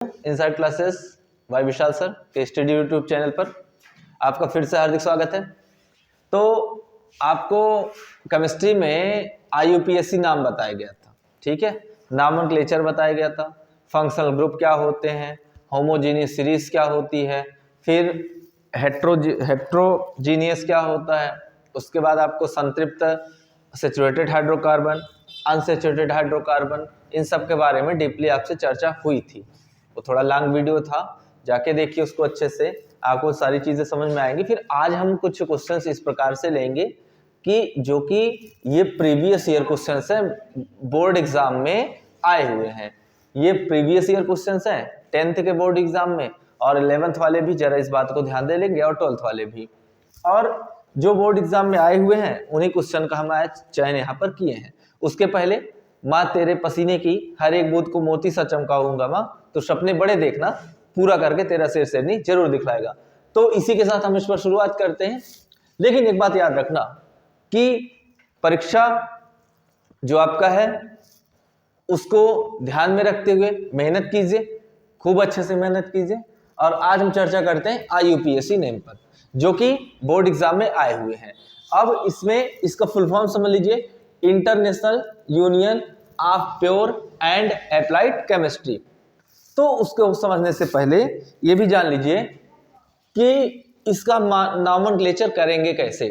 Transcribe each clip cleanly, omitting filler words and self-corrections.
Inside classes bye विशाल sir के study YouTube channel पर आपका फिर से हार्दिक स्वागत है। तो आपको केमिस्ट्री में IUPAC नाम बताया गया था, ठीक है। नॉमेनक्लेचर बताया गया था, फंक्शनल ग्रुप क्या होते हैं, होमोजीनियस सीरीज क्या होती है, फिर हेट्रोजीनियस क्या होता है, उसके बाद आपको संतृप्त सैचुरेटेड हाइड्रोकार्बन, अनसैचुरेटेड हाइड्रोकार्बन, इन सब के बारे में डीपली आपसे चर्चा हुई थी। वो थोड़ा लॉन्ग वीडियो था, जाके देखिए उसको अच्छे से, आपको सारी चीज़ें समझ में आएंगी। फिर आज हम कुछ क्वेश्चंस इस प्रकार से लेंगे कि जो कि ये प्रीवियस ईयर क्वेश्चंस हैं, बोर्ड एग्जाम में आए हुए हैं। ये प्रीवियस ईयर क्वेश्चंस हैं 10th के बोर्ड एग्जाम में, और 11th वाले भी जरा इस बात को ध्यान दे लेंगे, और 12th वाले भी। और जो बोर्ड एग्जाम में आए हुए हैं उन्हीं क्वेश्चन का हम आज चयन यहाँ पर किए हैं। उसके पहले माँ तेरे पसीने की हर एक बूंद को मोती सा चमकाऊंगा माँ, तो सपने बड़े देखना, पूरा करके तेरा सिर शेरनी जरूर दिखलाएगा। तो इसी के साथ हम इस पर शुरुआत करते हैं। लेकिन एक बात याद रखना कि परीक्षा जो आपका है उसको ध्यान में रखते हुए मेहनत कीजिए, खूब अच्छे से मेहनत कीजिए। और आज हम चर्चा करते हैं IUPAC नेम पर, जो कि बोर्ड एग्जाम में आए हुए हैं। अब इसमें इसका फुल फॉर्म समझ लीजिए, international union of pure and applied chemistry. तो उसको समझने से पहले ये भी जान लीजिए कि इसका नॉमेनक्लेचर करेंगे कैसे।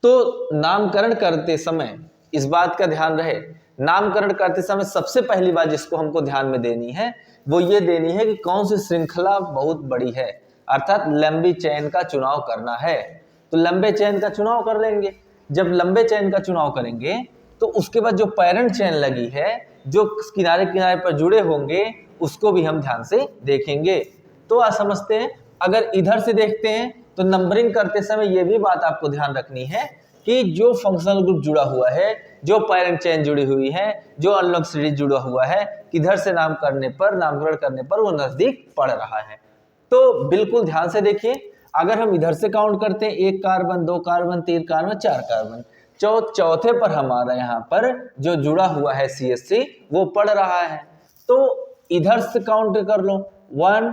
तो नामकरण करते समय इस बात का ध्यान रहे, नामकरण करते समय सबसे पहली बात जिसको हमको ध्यान में देनी है वो ये देनी है कि कौन सी श्रृंखला बहुत बड़ी है, अर्थात लंबी चेन का चुनाव करना है। तो लंबे चेन का चुनाव कर लेंगे। जब लंबे चेन का चुनाव करेंगे तो उसके बाद जो पैरेंट चेन लगी है, जो किनारे किनारे पर जुड़े होंगे, उसको भी हम ध्यान से देखेंगे। तो आज समझते हैं, अगर इधर से देखते हैं तो नंबरिंग करते समय ये भी बात आपको ध्यान रखनी है कि जो फंक्शनल ग्रुप जुड़ा हुआ है, जो पैरेंट चेन जुड़ी हुई है, जो अनलॉक सीरीज जुड़ा हुआ है, किधर से नामकरण करने पर वो नजदीक पड़ रहा है। तो बिल्कुल ध्यान से देखिए। अगर हम इधर से काउंट करते हैं 1 कार्बन, 2 कार्बन, 3 कार्बन, 4 कार्बन, चौथे पर हमारा यहाँ पर जो जुड़ा हुआ है CH3 वो पड़ रहा है। तो इधर से काउंट कर लो 1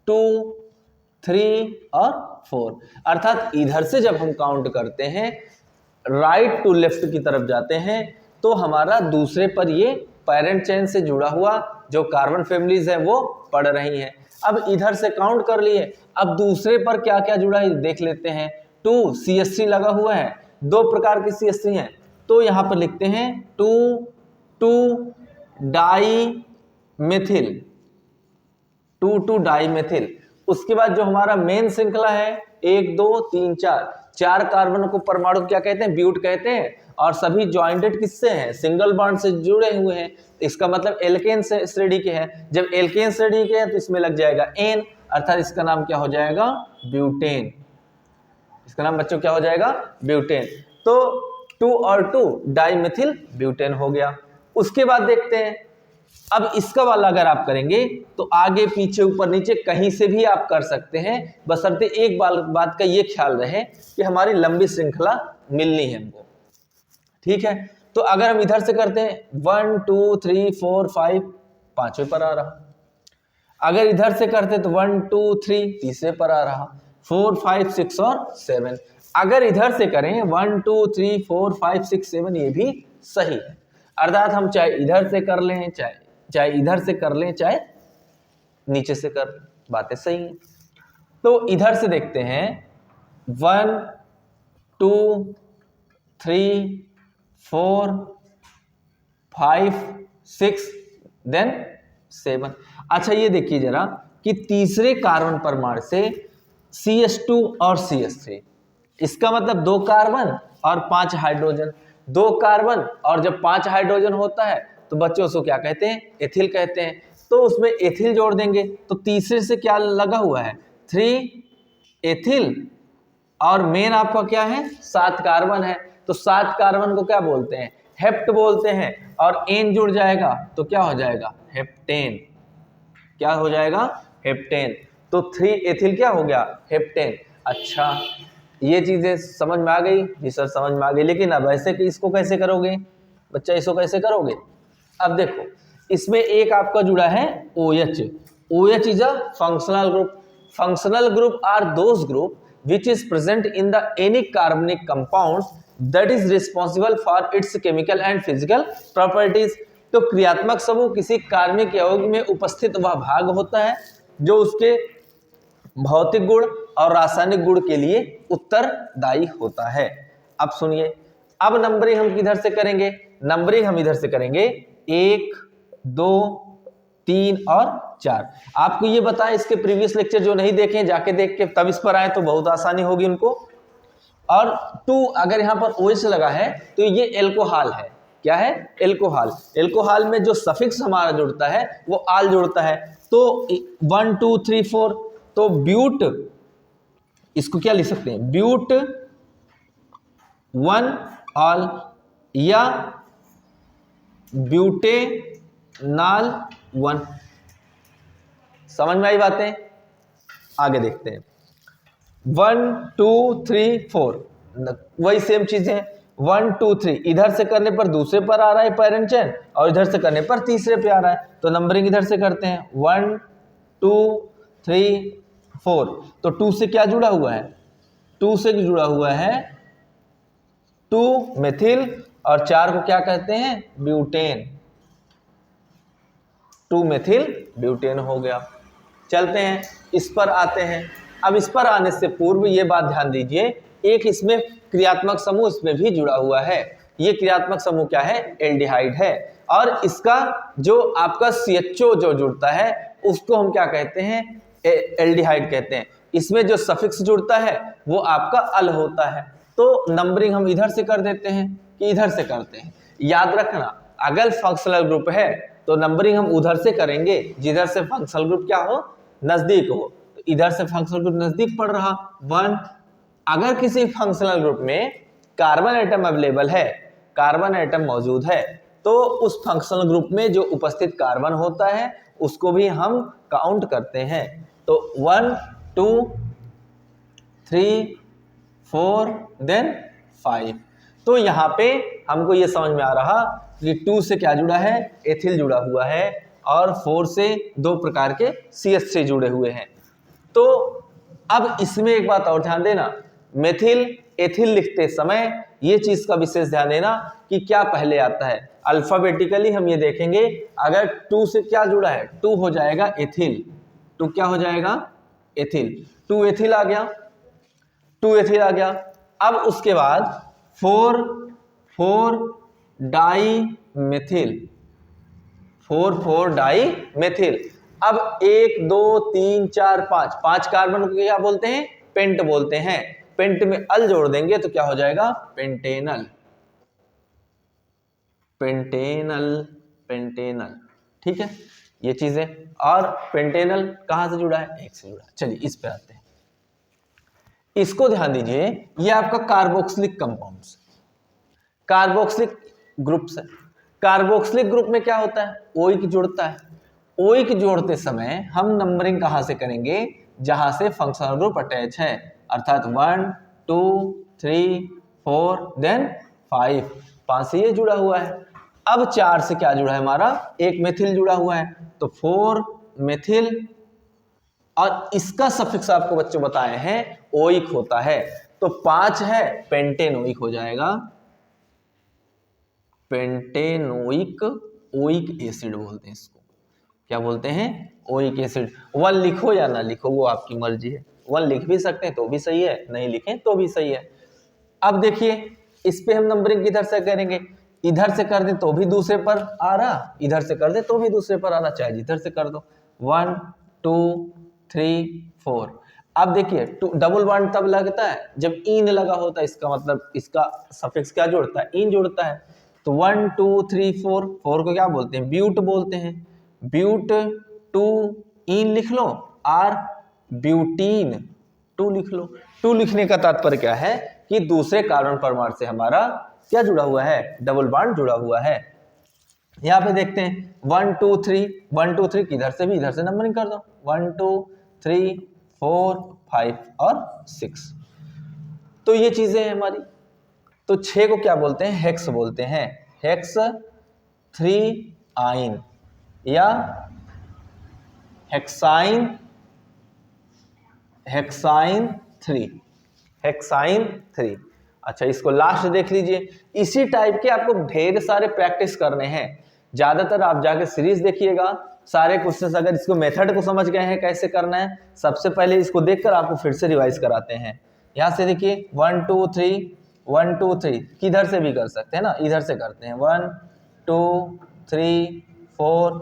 2 3 और 4, अर्थात इधर से जब हम काउंट करते हैं राइट टू लेफ्ट की तरफ जाते हैं तो हमारा दूसरे पर ये पैरेंट चेन से जुड़ा हुआ जो कार्बन फैमिलीज है वो पड़ रही हैं। अब इधर से काउंट कर लिए, अब दूसरे पर क्या क्या जुड़ा है देख लेते हैं। 2 CH3 लगा हुआ है, 2 प्रकार के CH3 हैं, तो यहाँ पर लिखते हैं 2 डाई मेथिल। उसके बाद जो हमारा मेन श्रृंखला है 1 2 3 4 कार्बन को परमाणु क्या कहते हैं, ब्यूट कहते हैं। और सभी जॉइंटेड किससे हैं, सिंगल बॉन्ड से जुड़े हुए हैं। इसका मतलब एल्केन श्रेणी के हैं। जब एल्केन श्रेणी के हैं तो इसमें लग जाएगा एन, अर्थात इसका नाम क्या हो जाएगा, ब्यूटेन। इसका नाम बच्चों क्या हो जाएगा, ब्यूटेन। तो 2 और 2 डाइमेथिल ब्यूटेन हो गया। उसके बाद देखते हैं, अब इसका वाला अगर आप करेंगे तो आगे पीछे ऊपर नीचे कहीं से भी आप कर सकते हैं, बशर्ते एक बात का ये ख्याल रहे कि हमारी लंबी श्रृंखला मिलनी है हमको, ठीक है। तो अगर हम इधर से करते हैं 1 2 3 4 5, 5वें पर आ रहा। अगर इधर से करते तो 1 2 3, तीसरे पर आ रहा। 4 5 6 और 7। अगर इधर से करें 1 2 3 4 5 6 7, ये भी सही है। अर्थात हम चाहे इधर से कर लें, चाहे इधर से कर लें, चाहे नीचे से कर लें, बातें सही हैं। तो इधर से देखते हैं 1 2 3 4 5 6 देन 7। अच्छा ये देखिए जरा कि तीसरे कार्बन परमाणु से CH2 और CH3, इसका मतलब 2 कार्बन और 5 हाइड्रोजन। 2 कार्बन और जब 5 हाइड्रोजन होता है तो बच्चों उसको क्या कहते हैं, एथिल कहते हैं। तो उसमें एथिल जोड़ देंगे तो तीसरे से क्या लगा हुआ है, 3 एथिल, और मेन आपका क्या है, 7 कार्बन है। तो 7 कार्बन को क्या बोलते हैं, हेप्ट बोलते हैं। और एन जुड़ जाएगा तो क्या हो जाएगा, हेप्टेन। क्या हो जाएगा, हेप्टेन। तो 3 एथिल क्या हो गया, हेप्टेन। अच्छा ये चीजें समझ में आ गई जी सर, समझ में आ गई। लेकिन अब ऐसे कि इसको कैसे करोगे बच्चा, इसको कैसे करोगे। अब देखो इसमें एक आपका जुड़ा है OH। OH is a functional group. Functional group are those group which is present in the any carbonic compounds that is responsible for its chemical and physical properties। तो क्रियात्मक समूह किसी कार्बनिक यौगिक में उपस्थित वह भाग होता है जो उसके भौतिक गुण और रासायनिक गुण के लिए उत्तरदायी होता है। अब सुनिए, अब नंबरिंग हम किधर से करेंगे? नंबरिंग हम इधर से करेंगे 1, 2, 3 और 4। आपको ये बताएं, इसके प्रीवियस लेक्चर जो नहीं देखे जाके देख के तब इस पर आए तो बहुत आसानी होगी उनको। और 2 अगर यहाँ पर OH लगा है तो ये एल्कोहल है। क्या है? एल्कोहल। एल्कोहल में जो सफिक्स हमारा जुड़ता है वो आल जुड़ता है। तो 1, 2, 3, 4, तो ब्यूट, इसको क्या लिख सकते हैं? ब्यूट 1 ऑल या ब्यूटेनॉल 1। समझ में आई बातें? आगे देखते हैं। 1, 2, 3, 4 वही सेम चीज है। 1, 2, 3 इधर से करने पर दूसरे पर आ रहा है पैरेंट चेन और इधर से करने पर तीसरे पे आ रहा है, तो नंबरिंग इधर से करते हैं 1, 2, 3, 4। तो 2 से क्या जुड़ा हुआ है? 2 से जुड़ा हुआ है 2 मेथिल और 4 को क्या कहते हैं? ब्यूटेन। 2 मेथिल ब्यूटेन हो गया। चलते हैं इस पर आते हैं। अब इस पर आने से पूर्व ये बात ध्यान दीजिए, एक इसमें क्रियात्मक समूह इसमें भी जुड़ा हुआ है। ये क्रियात्मक समूह क्या है? एल्डिहाइड है। और इसका जो आपका CHO जो जुड़ता है उसको हम क्या कहते हैं? एल्डिहाइड कहते हैं। इसमें जो सफिक्स जुड़ता है वो आपका अल होता है। तो नंबरिंग हम इधर से कर देते हैं कि इधर से करते हैं। याद रखना, अगर फंक्शनल ग्रुप है तो नंबरिंग हम उधर से करेंगे जिधर से फंक्शनल ग्रुप क्या हो? नजदीक हो। तो इधर से फंक्शनल ग्रुप नजदीक पड़ रहा 1। अगर किसी फंक्शनल ग्रुप में कार्बन एटम अवेलेबल है, कार्बन एटम मौजूद है, तो उस फंक्शनल ग्रुप में जो उपस्थित कार्बन होता है उसको भी हम काउंट करते हैं। तो 1, 2, 3, 4 देन 5। तो यहाँ पे हमको ये समझ में आ रहा कि 2 से क्या जुड़ा है? एथिल जुड़ा हुआ है और 4 से 2 प्रकार के CH3 जुड़े हुए हैं। तो अब इसमें एक बात और ध्यान देना, मेथिल एथिल लिखते समय ये चीज का विशेष ध्यान देना कि क्या पहले आता है। अल्फाबेटिकली हम ये देखेंगे, अगर 2 से क्या जुड़ा है? 2 हो जाएगा एथिल। 2 क्या हो जाएगा? एथिल। 2 एथिल आ गया, 2 एथिल आ गया। अब उसके बाद 4 डाई मेथिल, 4 डाई मेथिल। अब 1, 2, 3, 4, 5 कार्बन को क्या बोलते हैं? पेंट बोलते हैं। पेंट में अल जोड़ देंगे तो क्या हो जाएगा? पेंटेनल। पेंटेनल। ठीक है, ये चीजें। और पेंटेनल कहां से जुड़ा है? एक से जुड़ा है। चलिए इस पे आते हैं। इसको ध्यान दीजिए, ये आपका कार्बोक्सिलिक कंपाउंड्स, कार्बोक्सिलिक ग्रुप्स है। कार्बोक्सिलिक ग्रुप में क्या होता है? OH जुड़ता है। OH जोड़ते समय हम नंबरिंग कहां से करेंगे? जहां से फंक्शनल ग्रुप अटैच है, अर्थात 1, 2, 3, 4 देन 5। 5 से ये जुड़ा हुआ है। अब 4 से क्या जुड़ा है हमारा? एक मेथिल जुड़ा हुआ है, तो 4 मेथिल। और इसका सफिक्स आपको बच्चों बताए हैं ओइक होता है। तो 5 है पेंटेनोइक हो जाएगा। पेंटेनोइक, ओइक एसिड बोलते हैं इसको। क्या बोलते हैं? Oic acid. 1 लिखो या ना लिखो वो आपकी मर्जी है। 1 लिख भी सकते हैं तो भी सही है, नहीं लिखें तो भी सही है। अब देखिए इस पे हम नंबरिंग किधर से करेंगे? इधर से कर दें तो भी दूसरे पर आ रहा, इधर से कर दें तो भी दूसरे पर आ रहा, चाहे जिधर से कर दो। 1, 2, 3, 4। अब देखिए डबल बॉन्ड तब लगता है जब इन लगा होता है, इसका मतलब इसका सफिक्स क्या जोड़ता है? इन जोड़ता है। तो 1, 2, 3, 4, 4 को क्या बोलते हैं? ब्यूट बोलते हैं। ब्यूट 2 इन लिख लो, आर ब्यूटीन 2 लिख लो। 2 लिखने का तात्पर्य क्या है कि दूसरे कार्बन परमाणु से हमारा क्या जुड़ा हुआ है? डबल बॉन्ड जुड़ा हुआ है। यहाँ पे देखते हैं 1, 2, 3, 1, 2, 3 किधर से भी इधर से नंबरिंग कर दो। 1, 2, 3, 4, 5 और 6। तो ये चीजें हैं हमारी। तो 6 को क्या बोलते हैं? हेक्स बोलते हैं। हेक्स 3 आइन। या हेक्साइन 3। अच्छा, इसको लास्ट देख लीजिए। इसी टाइप के आपको ढेर सारे प्रैक्टिस करने हैं। ज्यादातर आप जाके सीरीज देखिएगा, सारे क्वेश्चंस अगर इसको मेथड को समझ गए हैं कैसे करना है, सबसे पहले इसको देखकर आपको फिर से रिवाइज कराते हैं। यहां से देखिए 1 2 3 1 2 3 किधर से भी कर सकते हैं ना, इधर से करते हैं 1 2 3 4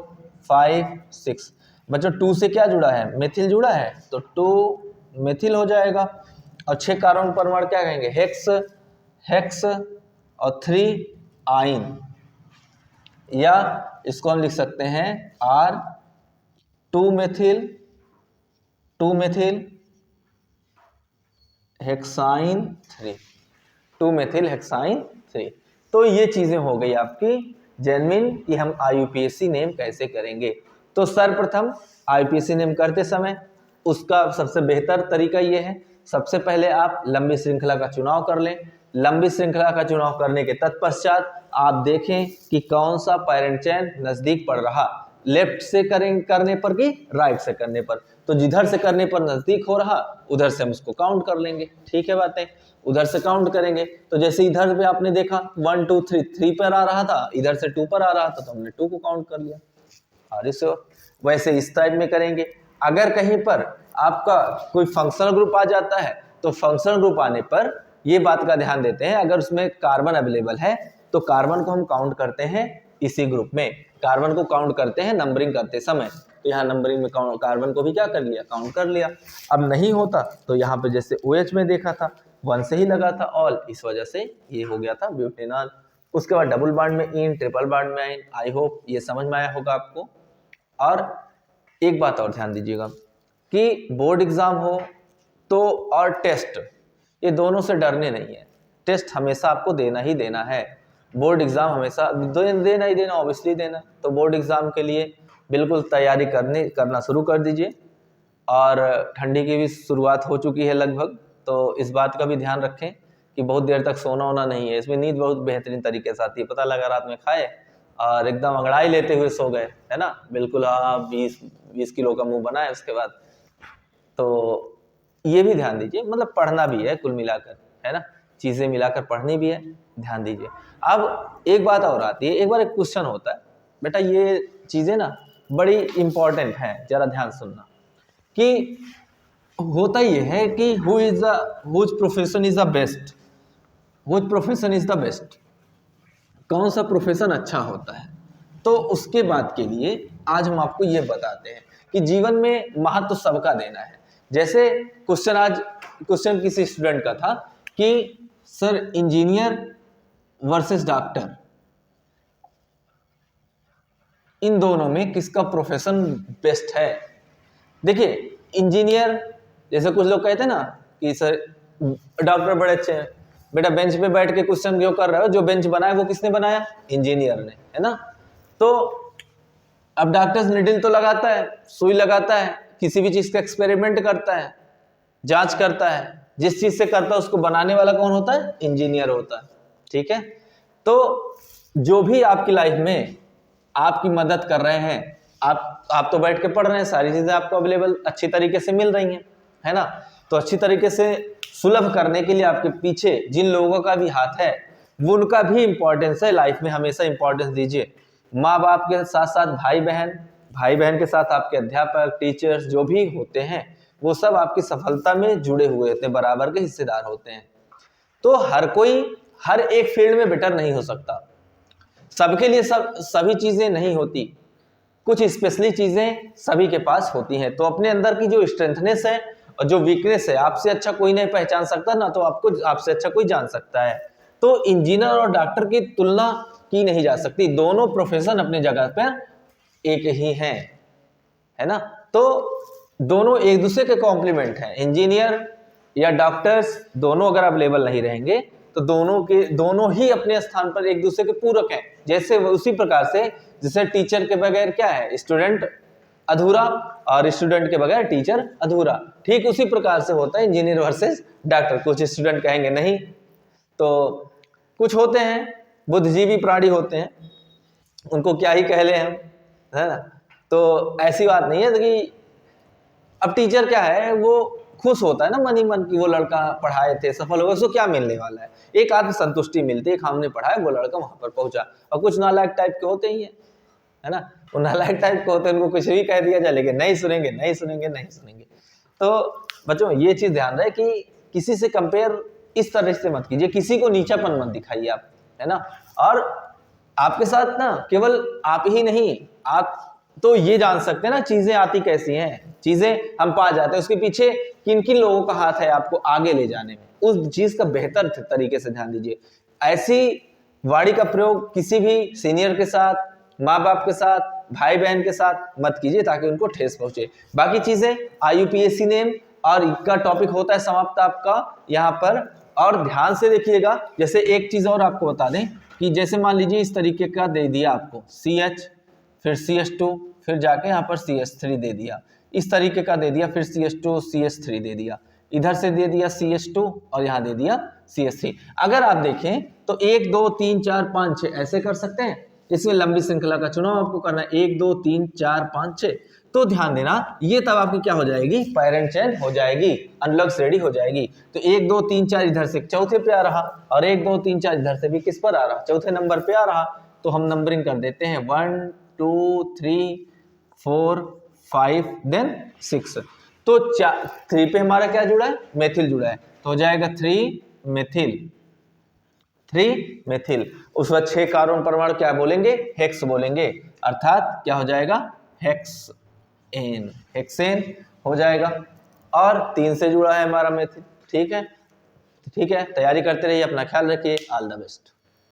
5 6। बच्चों 2 से क्या जुड़ा है, मेथिल जुड़ा है, तो 2 मेथिल हो जाएगा। और 6 कार्बन परमाणु क्या कहेंगे, हेक्स और 3 आइन, या इसको हम लिख सकते हैं R 2 methyl hexyne 3, 2 methyl hexyne 3। तो ये चीजें हो गई आपकी जेन्युइन कि हम IUPAC नेम कैसे करेंगे। तो सर्वप्रथम IUPAC नेम करते समय उसका सबसे बेहतर तरीका ये है, सबसे पहले आप लंबी श्रृंखला का चुनाव कर लें। लंबी श्रृंखला का चुनाव करने के तत्पश्चात आप देखें कि कौन सा पैरेंट चेन नजदीक पड़ रहा, लेफ्ट से करने पर कि राइट से करने पर। तो जिधर से करने पर नजदीक हो रहा उधर से हम उसको काउंट कर लेंगे। ठीक है बातें, उधर से काउंट करेंगे। तो जैसे इधर पे आपने देखा 1 2 3 पर आ रहा था, इधर से 2 पर आ रहा था, तो हमने 2 को काउंट कर लिया। और इसे वैसे इस टाइप में करेंगे। अगर कहीं पर आपका कोई फंक्शनल ग्रुप आ जाता है तो फंक्शनल ग्रुप आने पर ये बात का ध्यान देते हैं, अगर उसमें कार्बन अवेलेबल है तो कार्बन को हम काउंट करते हैं इसी ग्रुप में, कार्बन को काउंट करते हैं नंबरिंग करते समय। तो यहाँ नंबरिंग में कार्बन को भी क्या कर लिया, काउंट कर लिया। अब नहीं होता तो यहाँ पे जैसे OH में देखा था 1 से ही लगा था ऑल, इस वजह से ये हो गया था ब्यूटेनॉल। उसके बाद डबल बॉन्ड में इन, ट्रिपल बॉन्ड में आइन। आई होप ये समझ में आया होगा आपको। और एक बात और ध्यान दीजिएगा कि बोर्ड एग्जाम हो तो और टेस्ट, ये दोनों से डरने नहीं है। टेस्ट हमेशा आपको देना ही देना है, बोर्ड एग्जाम हमेशा देना ही देना, ऑब्वियसली देना। तो बोर्ड एग्जाम के लिए बिल्कुल तैयारी करना शुरू कर दीजिए। और ठंडी की भी शुरुआत हो चुकी है लगभग, तो इस बात का भी ध्यान रखें कि बहुत देर तक सोना होना नहीं है। इसमें नींद बहुत बेहतरीन तरीके से आती है, पता लगा रात में खाए और एकदम अंगड़ाई लेते हुए सो गए, है ना, बिल्कुल। हाँ, 20 किलो का मुंह बनाए उसके बाद। तो ये भी ध्यान दीजिए, मतलब पढ़ना भी है कुल मिलाकर, है ना, चीजें मिलाकर पढ़नी भी है, ध्यान दीजिए। अब एक बात और आती है, एक बार एक क्वेश्चन होता है बेटा, ये चीजें ना बड़ी इंपॉर्टेंट हैं, जरा ध्यान सुनना। कि होता ये है कि whose profession is the best, whose profession is the best, कौन सा प्रोफेशन अच्छा होता है। तो उसके बाद के लिए आज हम आपको ये बताते हैं कि जीवन में महत्व सबका देना है। जैसे क्वेश्चन किसी स्टूडेंट का था कि सर इंजीनियर वर्सेस डॉक्टर, इन दोनों में किसका प्रोफेशन बेस्ट है। देखिए इंजीनियर, जैसे कुछ लोग कहते हैं ना कि सर डॉक्टर बड़े अच्छे हैं, बेटा बेंच पे बैठ के क्वेश्चन क्यों कर रहे हो, जो बेंच बनाया वो किसने बनाया, इंजीनियर ने, है ना। तो अब डॉक्टर निडल तो लगाता है, सुई लगाता है, किसी भी चीज का एक्सपेरिमेंट करता है, जांच करता है, जिस चीज से करता है उसको बनाने वाला कौन होता है, इंजीनियर होता है। ठीक है, तो जो भी आपकी लाइफ में आपकी मदद कर रहे हैं, आप तो बैठ के पढ़ रहे हैं, सारी चीजें आपको अवेलेबल अच्छी तरीके से मिल रही हैं, है ना। तो अच्छी तरीके से सुलभ करने के लिए आपके पीछे जिन लोगों का भी हाथ है वो उनका भी इंपॉर्टेंस है, लाइफ में हमेशा इंपॉर्टेंस दीजिए। माँ बाप के साथ साथ भाई बहन के साथ आपके अध्यापक, टीचर्स जो भी होते हैं वो सब आपकी सफलता में जुड़े हुए होते हैं, बराबर के हिस्सेदार होते हैं। तो हर कोई हर एक फील्ड में बेटर नहीं हो सकता, सबके लिए सभी चीजें नहीं होती, कुछ स्पेशली चीजें सभी के पास होती हैं। तो अपने अंदर की जो स्ट्रेंथनेस है और जो वीकनेस है, आपसे अच्छा कोई नहीं पहचान सकता ना, तो आपसे अच्छा कोई जान सकता है। तो इंजीनियर और डॉक्टर की तुलना की नहीं जा सकती, दोनों प्रोफेशन अपनी जगह पर एक ही हैं, है ना। तो दोनों एक दूसरे के कॉम्प्लीमेंट हैं। इंजीनियर या डॉक्टर्स दोनों अगर अवेलेबल नहीं रहेंगे तो दोनों ही अपने स्थान पर एक दूसरे के पूरक हैं। जैसे उसी प्रकार से जैसे टीचर के बगैर क्या है, स्टूडेंट अधूरा, और स्टूडेंट के बगैर टीचर अधूरा, ठीक उसी प्रकार से होता है इंजीनियर वर्सेस डॉक्टर। कुछ स्टूडेंट कहेंगे नहीं, तो कुछ होते हैं बुद्धिजीवी प्राणी होते हैं, उनको क्या ही कह ले हम, है ना। तो ऐसी बात नहीं है कि अब टीचर क्या है, वो खुश होता है ना मन ही मन की वो लड़का पढ़ाए थे सफल हो गया, उसको क्या मिलने वाला है, एक आत्मसंतुष्टि मिलती है, हमने पढ़ाया वो लड़का वहां पर पहुंचा। और कुछ नालायक टाइप के होते ही है ना, वो नालायक टाइप के होते हैं, उनको कुछ भी कह दिया जाए लेकिन नहीं सुनेंगे नहीं सुनेंगे नहीं सुनेंगे। तो बच्चों ये चीज ध्यान रहे कि किसी से कंपेयर इस तरह से मत कीजिए, किसी को नीचापन मत दिखाइए आप, है ना। और आपके साथ ना केवल आप ही नहीं, आप तो ये जान सकते हैं ना चीजें आती कैसी हैं, चीजें हम पा जाते हैं, उसके पीछे किन किन लोगों का हाथ है आपको आगे ले जाने में, उस चीज का बेहतर तरीके से ध्यान दीजिए। ऐसी वाणी का प्रयोग किसी भी सीनियर के साथ, माँ बाप के साथ, भाई बहन के साथ मत कीजिए ताकि उनको ठेस पहुंचे। बाकी चीजें IUPAC नेम और इनका टॉपिक होता है समाप्त आपका यहाँ पर। और ध्यान से देखिएगा, जैसे एक चीज और आपको बता दें कि जैसे मान लीजिए इस तरीके का दे दिया आपको CH, फिर CH2, फिर जाके यहाँ पर CH3 दे दिया, इस तरीके का दे दिया, फिर CH2 CH3 दे दिया, इधर से दे दिया CH2 और यहाँ दे दिया CH3। अगर आप देखें तो 1 2 3 4 5 6 ऐसे कर सकते हैं, इसमें लंबी श्रृंखला का चुनाव आपको करना है 1 2 3 4 5 6। तो ध्यान देना ये तब आपकी क्या हो जाएगी, पैरेंट चेन हो जाएगी, अनलॉक रेडी हो जाएगी। तो 1 2 3 4 इधर से चौथे पे आ रहा और 1 2 3 4 इधर से भी किस पर आ रहा, चौथे नंबर पे आ रहा। तो हम नंबरिंग कर देते हैं 1 2 3 4 5 देन 6। तो 3 पे हमारा क्या जुड़ा है, मेथिल जुड़ा है, तो हो जाएगा 3 मेथिल, 3 मेथिल। उस बाद 6 कार्बन परमाणु क्या बोलेंगे, हेक्स बोलेंगे, अर्थात क्या हो जाएगा, हेक्सेन, हेक्सेन हो जाएगा। और 3 से जुड़ा है हमारा मेथिल, ठीक है। ठीक है, तैयारी करते रहिए, अपना ख्याल रखिए, ऑल द बेस्ट।